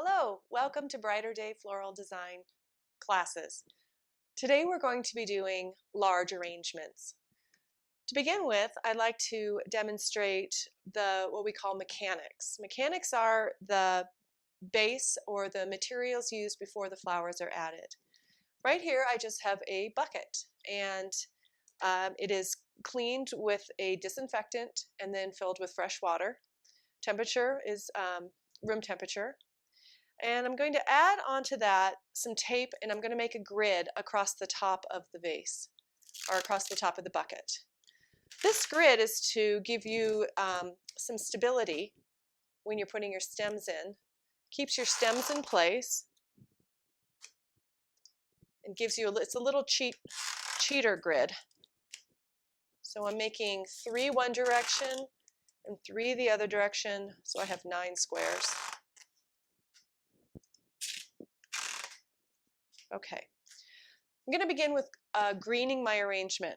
Hello, welcome to Brighter Day Floral Design classes. Today we're going to be doing large arrangements. To begin with, I'd like to demonstrate what we call mechanics. Mechanics are the base or the materials used before the flowers are added. Right here I just have a bucket, and it is cleaned with a disinfectant and then filled with fresh water. Temperature is room temperature. And I'm going to add onto that some tape, and I'm going to make a grid across the top of the vase, or across the top of the bucket. This grid is to give you some stability when you're putting your stems in. Keeps your stems in place, and gives you, it's a little cheater grid. So I'm making 3 one direction and 3 the other direction, so I have 9 squares. Okay, I'm going to begin with greening my arrangement.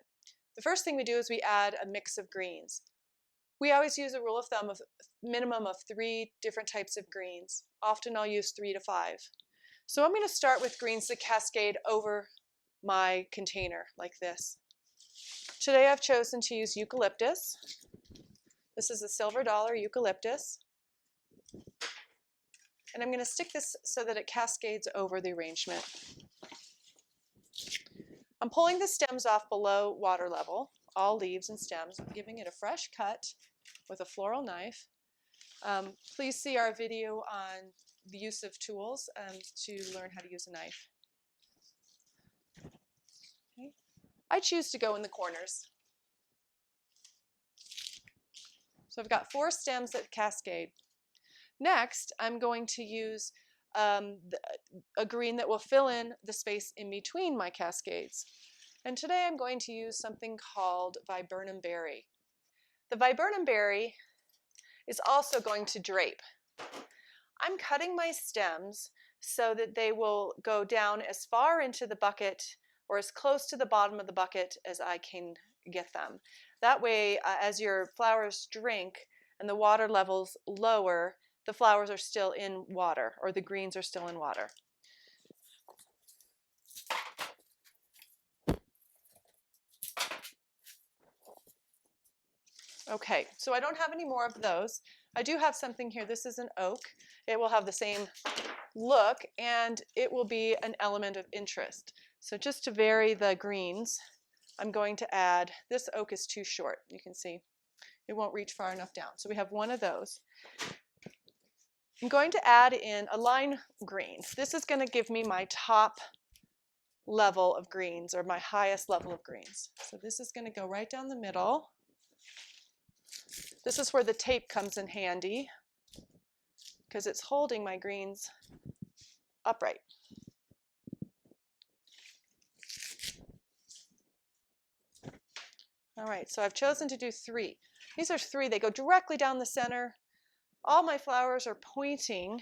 The first thing we do is we add a mix of greens. We always use a rule of thumb of minimum of 3 different types of greens. Often I'll use 3 to 5. So I'm going to start with greens that cascade over my container like this. Today I've chosen to use Eucalyptus. This is a silver dollar Eucalyptus. And I'm going to stick this so that it cascades over the arrangement. I'm pulling the stems off below water level, all leaves and stems, giving it a fresh cut with a floral knife. Please see our video on the use of tools to learn how to use a knife. Okay. I choose to go in the corners. So I've got 4 stems that cascade. Next, I'm going to use a green that will fill in the space in between my cascades. And today I'm going to use something called Viburnum Berry. The Viburnum Berry is also going to drape. I'm cutting my stems so that they will go down as far into the bucket or as close to the bottom of the bucket as I can get them. That way, as your flowers drink and the water levels lower, the flowers are still in water, or the greens are still in water. Okay, so I don't have any more of those. I do have something here. This is an oak. It will have the same look, and it will be an element of interest. So just to vary the greens, I'm going to add, this oak is too short. You can see it won't reach far enough down. So we have one of those. I'm going to add in a lime green. This is going to give me my top level of greens, or my highest level of greens. So this is going to go right down the middle. This is where the tape comes in handy, because it's holding my greens upright. All right, so I've chosen to do 3. These are 3. They go directly down the center. All my flowers are pointing,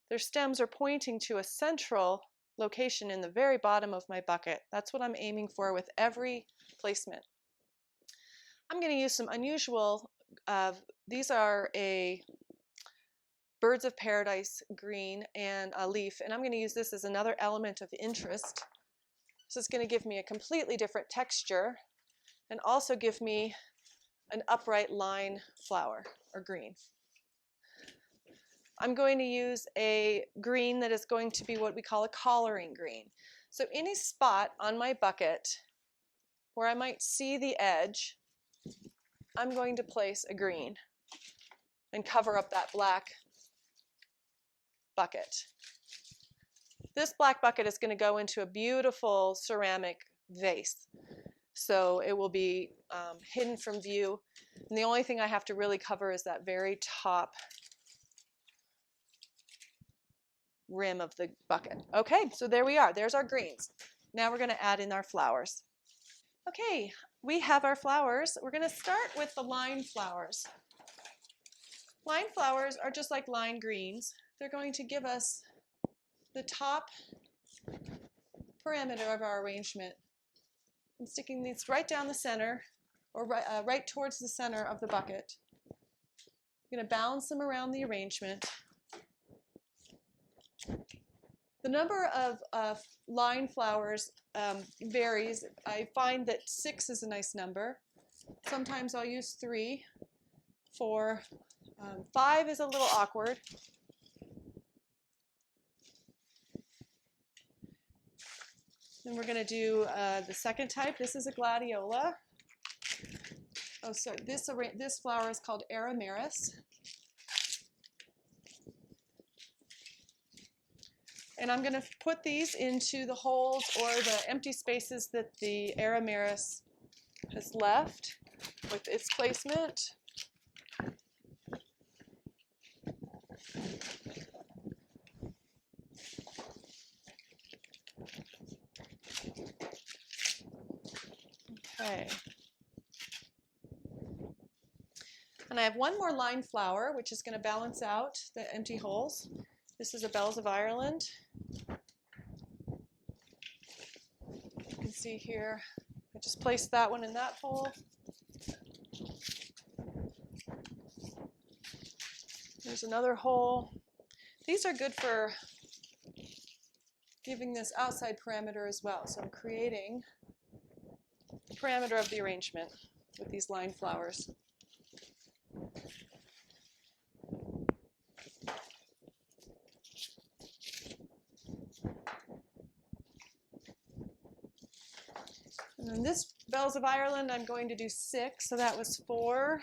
their stems are pointing to a central location in the very bottom of my bucket. That's what I'm aiming for with every placement. I'm going to use some unusual, these are a Birds of Paradise green and a leaf, and I'm going to use this as another element of interest. This is going to give me a completely different texture and also give me an upright line flower, or green. I'm going to use a green that is going to be what we call a collaring green. So any spot on my bucket where I might see the edge, I'm going to place a green and cover up that black bucket. This black bucket is going to go into a beautiful ceramic vase. So it will be hidden from view. And the only thing I have to really cover is that very top rim of the bucket. Okay, so there we are. There's our greens. Now we're going to add in our flowers. Okay, we have our flowers. We're going to start with the line flowers. Line flowers are just like line greens. They're going to give us the top parameter of our arrangement. I'm sticking these right down the center, or right towards the center of the bucket. I'm going to balance them around the arrangement. The number of line flowers varies. I find that 6 is a nice number. Sometimes I'll use 3, 4. 5 is a little awkward. Then we're going to do the second type. This is a Gladiola. Oh, so this flower is called Erimeris. And I'm going to put these into the holes or the empty spaces that the Erimeris has left with its placement. Okay. And I have one more line flower, which is going to balance out the empty holes. This is a Bells of Ireland. You can see here, I just placed that one in that hole. There's another hole. These are good for giving this outside parameter as well. So I'm creating the parameter of the arrangement with these line flowers. And then this Bells of Ireland, I'm going to do 6, so that was 4.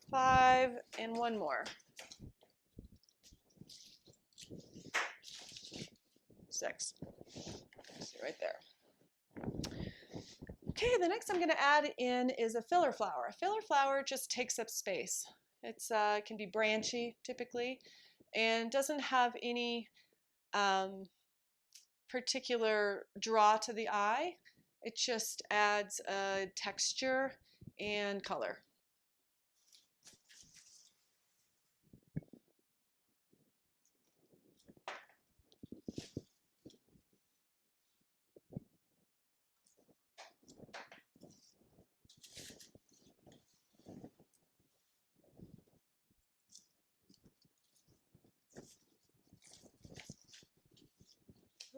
Five, and one more. 6. See right there. Okay, the next I'm going to add in is a filler flower. A filler flower just takes up space. It can be branchy typically and doesn't have any particular draw to the eye. It just adds texture and color.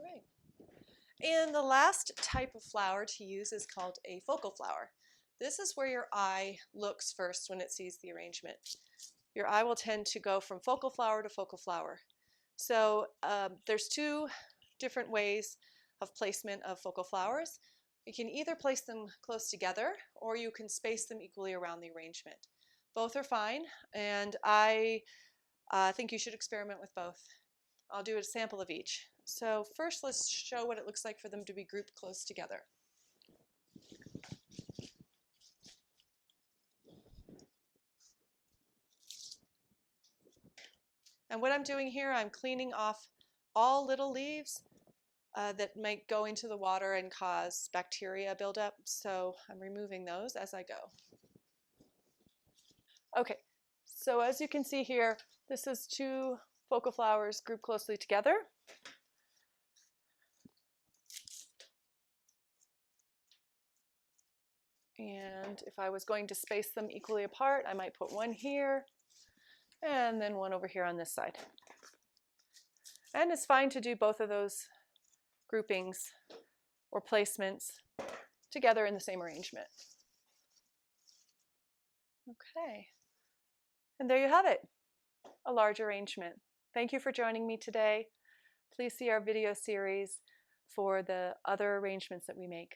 Right. And the last type of flower to use is called a focal flower. This is where your eye looks first when it sees the arrangement. Your eye will tend to go from focal flower to focal flower. So there's 2 different ways of placement of focal flowers. You can either place them close together or you can space them equally around the arrangement. Both are fine, and I think you should experiment with both. I'll do a sample of each. So first, let's show what it looks like for them to be grouped close together. And what I'm doing here, I'm cleaning off all little leaves that might go into the water and cause bacteria buildup. So I'm removing those as I go. Okay, so as you can see here, this is 2 focal flowers grouped closely together. And if I was going to space them equally apart, I might put one here and then one over here on this side. And it's fine to do both of those groupings or placements together in the same arrangement. Okay, and there you have it, a large arrangement. Thank you for joining me today. Please see our video series for the other arrangements that we make.